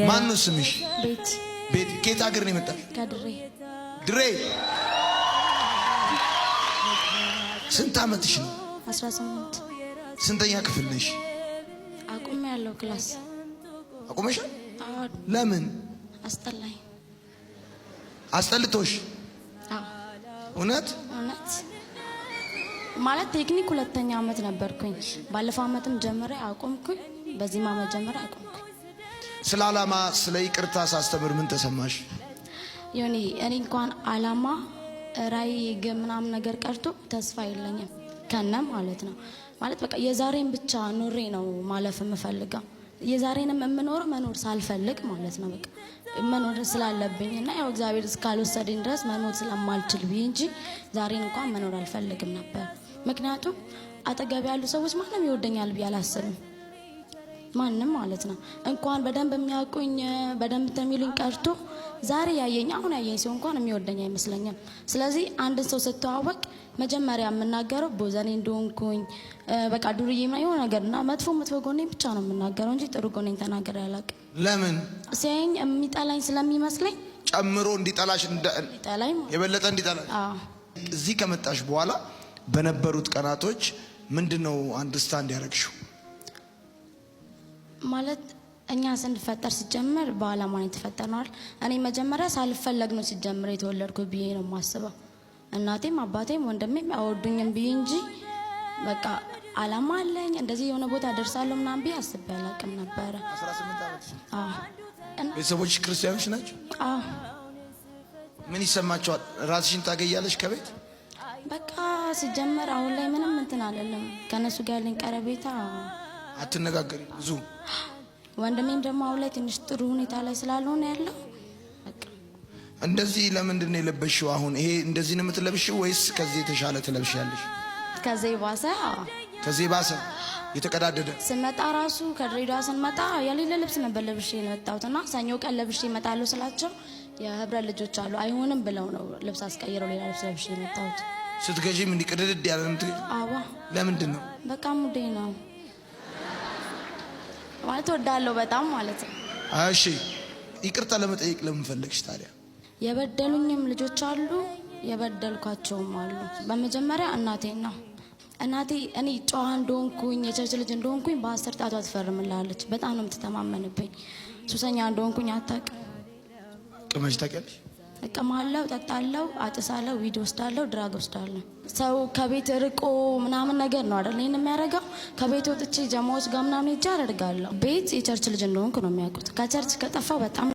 ማን ነው ስምሽ? ቤት ቤት ከየት ሀገር ነው የመጣሽ? ከድሬ ድሬ። ስንት አመትሽ ነው? 18 ስንተኛ ክፍል ነሽ? አቁሜ ያለው ክላስ አቁመሻል? አዎ። ለምን? አስጠላኝ። አስጠልቶሽ? አዎ። እውነት ማለት ቴክኒክ ሁለተኛ አመት ነበርኩኝ። ባለፈው አመትም ጀምሬ አቆምኩኝ። በዚህ አመት ጀምሬ አቆምኩኝ። ስለ አላማ ስለ ይቅርታ ሳስተምር ምን ተሰማሽ? እኔ እንኳን አላማ ራዕይ ምናምን ነገር ቀርቶ ተስፋ የለኝም ከነ ማለት ነው። ማለት በቃ የዛሬን ብቻ ኑሬ ነው ማለፍ የምፈልገው። የዛሬንም መኖር ሳልፈልግ ማለት ነው። በቃ መኖር ስላለብኝ እና ያው እግዚአብሔር እስካልወሰደኝ ድረስ መኖር ስለማልችል ብዬ እንጂ ዛሬን እንኳን መኖር አልፈልግም ነበር። ምክንያቱም አጠገብ ያሉ ሰዎች ማንም ይወደኛል ብዬ አላስብም። ማንም ማለት ነው። እንኳን በደንብ የሚያውቁኝ በደንብ የሚሉኝ ቀርቶ ዛሬ ያየኝ አሁን ያየኝ ሰው እንኳን የሚወደኝ አይመስለኝም። ስለዚህ አንድ ሰው ስተዋወቅ መጀመሪያ የምናገረው ቦዘኔ እንደሆንኩኝ በቃ ዱርዬ የሆነ ነገርና መጥፎ ጎኔን ብቻ ነው የምናገረው እንጂ ጥሩ ጎኔን ተናግሬ አላውቅም። ለምን? ሲያየኝ የሚጠላኝ ስለሚመስለኝ ጨምሮ እንዲጠላሽ የበለጠ እንዲጠላሽ። እዚህ ከመጣሽ በኋላ በነበሩት ቀናቶች ምንድነው አንደርስታንድ ያደረግሽው? ማለት እኛ ስንፈጠር ሲጀመር በአላማ ነው የተፈጠርነው። እኔ መጀመሪያ ሳልፈለግ ነው ሲጀመር የተወለድኩት ብዬ ነው የማስበው። እናቴም አባቴም ወንድሜም አይወዱኝም ብዬ እንጂ በቃ አላማ አለኝ እንደዚህ የሆነ ቦታ ደርሳለሁ ምናምን ብዬ አስቤ አላውቅም ነበረ። 18 ዓመት። አዎ። ቤተሰቦች ክርስቲያኖች ናቸው? አዎ። ምን ይሰማቸዋል? ራስሽን ታገያለሽ ከቤት? በቃ ሲጀመር አሁን ላይ ምንም እንትን አይደለም። ከነሱ ጋር ያለኝ ቀረቤታ አትነጋገሪ ብዙ። ወንድሜም ደግሞ አሁን ላይ ትንሽ ጥሩ ሁኔታ ላይ ስላልሆነ ያለው በቃ። እንደዚህ ለምንድን ነው የለበሽው? አሁን ይሄ እንደዚህ ነው የምትለብሽው ወይስ ከዚህ የተሻለ ትለብሻለሽ? ከዚህ ባሰ። ከዚህ ባሰ የተቀዳደደ። ስመጣ ራሱ ከድሬዳዋ ስንመጣ የሌለ ልብስ ነበር ለብሼ የመጣሁትና ሰኞ ቀን ለብሼ እመጣለሁ ስላቸው የህብረት ልጆች አሉ አይሆንም ብለው ነው ልብስ አስቀይረው ሌላ ልብስ ለብሼ የመጣሁት። ስትገዢም እንዲቀደድ ያለ ነው የምትገዢው? አዎ። ለምንድን ነው? በቃ ሙዴ ነው ማለት ወዳለው በጣም ማለት ነው። እሺ ይቅርታ ለመጠየቅ ለምን ፈለግሽ ታዲያ? የበደሉኝም ልጆች አሉ የበደልኳቸውም አሉ። በመጀመሪያ እናቴ እኔ ጨዋ እንደሆንኩኝ የቸርች ልጅ እንደሆንኩኝ በ10 ጣቷ ትፈርምላለች። በጣም ነው የምትተማመንብኝ። ሱሰኛ እንደሆንኩኝ አታውቅም። ቅመሽ ታውቂያለሽ? እቅማለሁ፣ ጠጣለሁ፣ አጭሳለሁ፣ ዊድ ወስዳለሁ፣ ድራግ ወስዳለሁ። ሰው ከቤት ርቆ ምናምን ነገር ነው አይደል ይሄን የሚያደርገው። ከቤት ወጥቼ ጀማዎች ጋር ምናምን ሄጄ አደርጋለሁ። ቤት የቸርች ልጅ እንደሆንኩ ነው የሚያውቁት። ከቸርች ከጠፋው በጣም